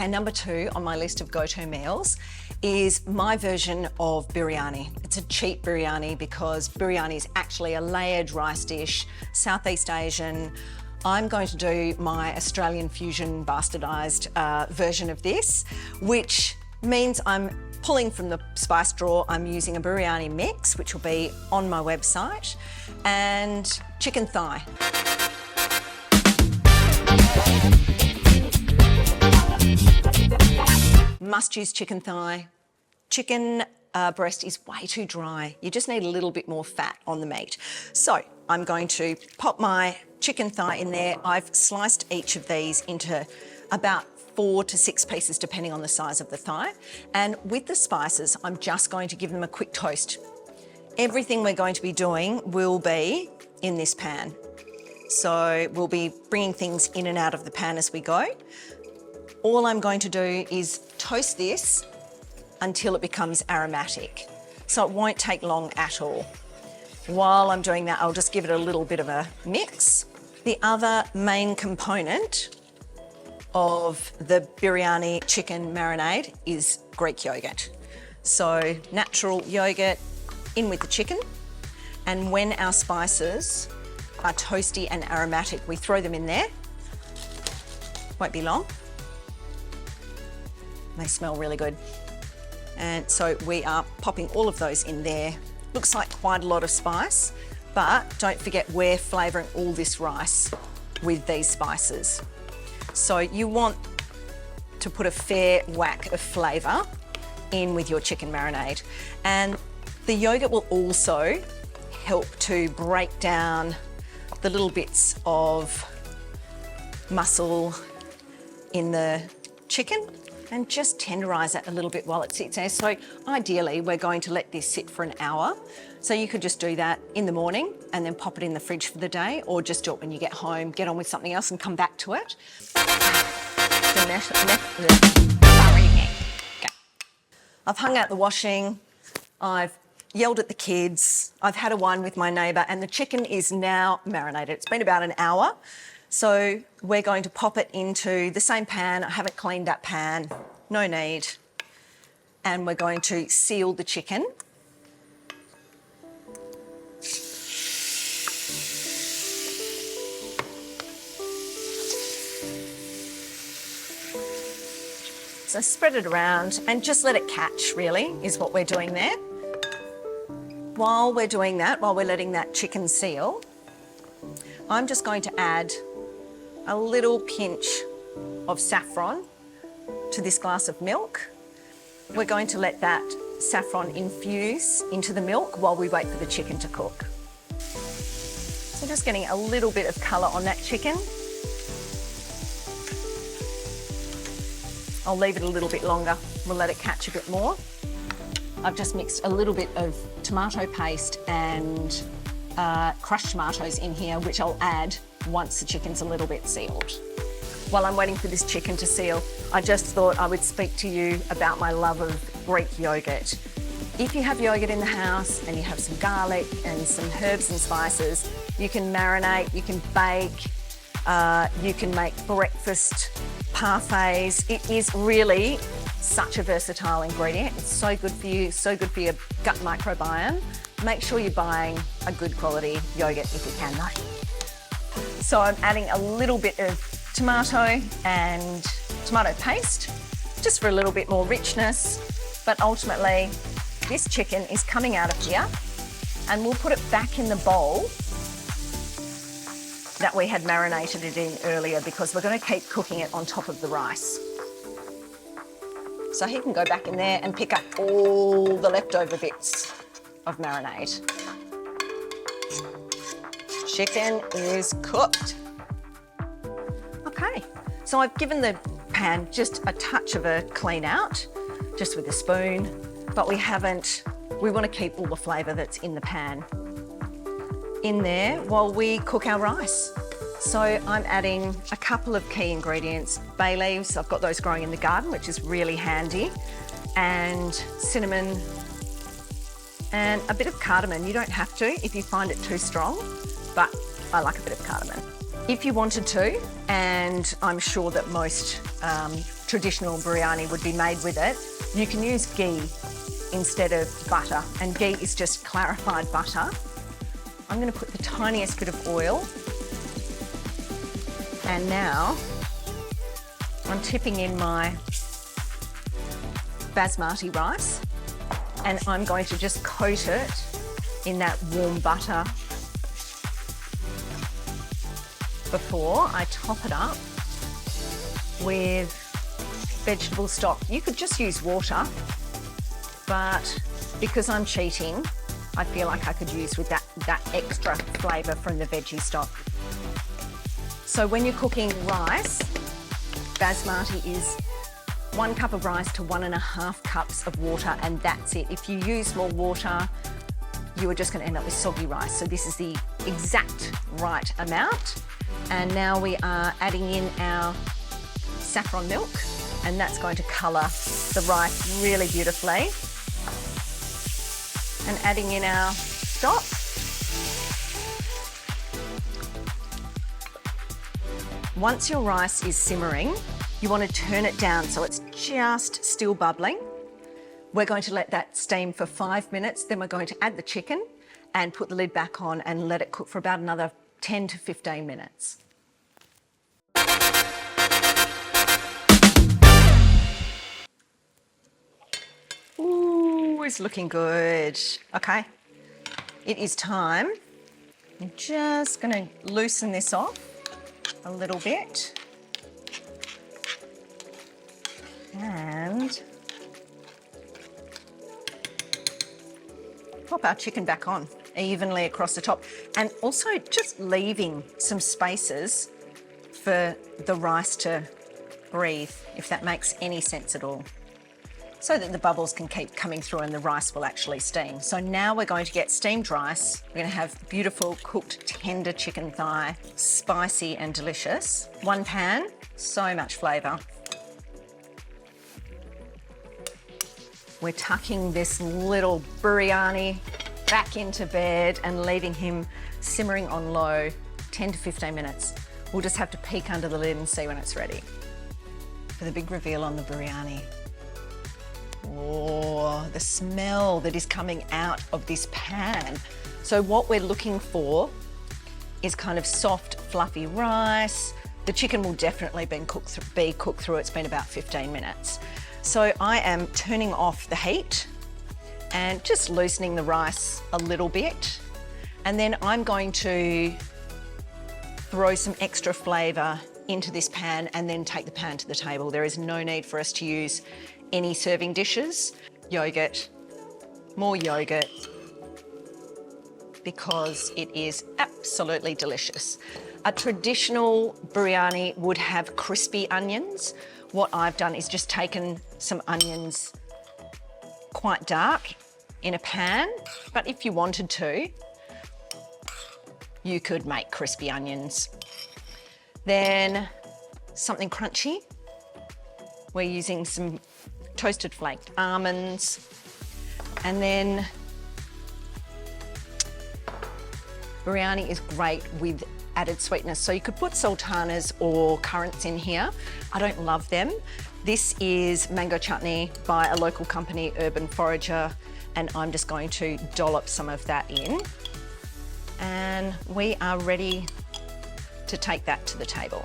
Okay, number 2 on my list of go-to meals is my version of biryani. It's a cheap biryani because biryani is actually a layered rice dish, Southeast Asian. I'm going to do my Australian fusion bastardised version of this, which means I'm pulling from the spice drawer. I'm using a biryani mix, which will be on my website, and chicken thigh. Must use chicken thigh. Chicken breast is way too dry. You just need a little bit more fat on the meat. So I'm going to pop my chicken thigh in there. I've sliced each of these into about 4 to 6 pieces, depending on the size of the thigh. And with the spices, I'm just going to give them a quick toast. Everything we're going to be doing will be in this pan. So we'll be bringing things in and out of the pan as we go. All I'm going to do is toast this until it becomes aromatic. So it won't take long at all. While I'm doing that, I'll just give it a little bit of a mix. The other main component of the biryani chicken marinade is Greek yogurt. So natural yogurt in with the chicken, and when our spices are toasty and aromatic, we throw them in there. Won't be long. They smell really good. And so we are popping all of those in there. Looks like quite a lot of spice, but don't forget we're flavouring all this rice with these spices. So you want to put a fair whack of flavour in with your chicken marinade. And the yogurt will also help to break down the little bits of muscle in the chicken and just tenderise it a little bit while it sits there. So ideally, we're going to let this sit for an hour. So you could just do that in the morning and then pop it in the fridge for the day, or just do it when you get home, get on with something else and come back to it. Okay. I've hung out the washing, I've yelled at the kids, I've had a wine with my neighbour, and the chicken is now marinated. It's been about an hour. So we're going to pop it into the same pan. I haven't cleaned that pan, no need. And we're going to seal the chicken. So spread it around and just let it catch, really, is what we're doing there. While we're doing that, while we're letting that chicken seal, I'm just going to add a little pinch of saffron to this glass of milk. We're going to let that saffron infuse into the milk while we wait for the chicken to cook. So just getting a little bit of colour on that chicken. I'll leave it a little bit longer. We'll let it catch a bit more. I've just mixed a little bit of tomato paste and crushed tomatoes in here, which I'll add once the chicken's a little bit sealed. While I'm waiting for this chicken to seal, I just thought I would speak to you about my love of Greek yogurt. If you have yogurt in the house and you have some garlic and some herbs and spices, you can marinate, you can bake, you can make breakfast parfaits. It is really such a versatile ingredient. It's so good for you, so good for your gut microbiome. Make sure you're buying a good quality yogurt if you can though. So I'm adding a little bit of tomato and tomato paste, just for a little bit more richness. But ultimately, this chicken is coming out of here, and we'll put it back in the bowl that we had marinated it in earlier, because we're going to keep cooking it on top of the rice. So he can go back in there and pick up all the leftover bits of marinade. Chicken is cooked. Okay, so I've given the pan just a touch of a clean out, just with a spoon, but we want to keep all the flavour that's in the pan in there while we cook our rice. So I'm adding a couple of key ingredients. Bay leaves, I've got those growing in the garden, which is really handy, and cinnamon and a bit of cardamom. You don't have to if you find it too strong, but I like a bit of cardamom. If you wanted to, and I'm sure that most traditional biryani would be made with it. You can use ghee instead of butter, and ghee is just clarified butter. I'm going to put the tiniest bit of oil, and now I'm tipping in my basmati rice, and I'm going to just coat it in that warm butter before I top it up with vegetable stock. You could just use water, but because I'm cheating, I feel like I could use with that extra flavour from the veggie stock. So when you're cooking rice, basmati is 1 cup of rice to 1.5 cups of water, and that's it. If you use more water, you are just going to end up with soggy rice. So this is the exact right amount. And now we are adding in our saffron milk, and that's going to colour the rice really beautifully. And adding in our stock. Once your rice is simmering, you want to turn it down so it's just still bubbling. We're going to let that steam for 5 minutes, then we're going to add the chicken and put the lid back on and let it cook for about another 10 to 15 minutes. Ooh, it's looking good. Okay, it is time. I'm just going to loosen this off a little bit. And pop our chicken back on evenly across the top, and also just leaving some spaces for the rice to breathe, if that makes any sense at all, so that the bubbles can keep coming through and the rice will actually steam. So now we're going to get steamed rice. We're going to have beautiful cooked tender chicken thigh, spicy and delicious. 1 pan, so much flavour. We're tucking this little biryani back into bed and leaving him simmering on low 10 to 15 minutes. We'll just have to peek under the lid and see when it's ready. For the big reveal on the biryani. Oh, the smell that is coming out of this pan. So what we're looking for is kind of soft, fluffy rice. The chicken will definitely be cooked through. It's been about 15 minutes. So I am turning off the heat and just loosening the rice a little bit. And then I'm going to throw some extra flavour into this pan and then take the pan to the table. There is no need for us to use any serving dishes. Yogurt, more yogurt, because it is absolutely delicious. A traditional biryani would have crispy onions. What I've done is just taken some onions quite dark in a pan, but if you wanted to, you could make crispy onions. Then something crunchy. We're using some toasted flaked almonds, and then biryani is great with added sweetness. So you could put sultanas or currants in here. I don't love them. This is mango chutney by a local company, Urban Forager, and I'm just going to dollop some of that in. And we are ready to take that to the table.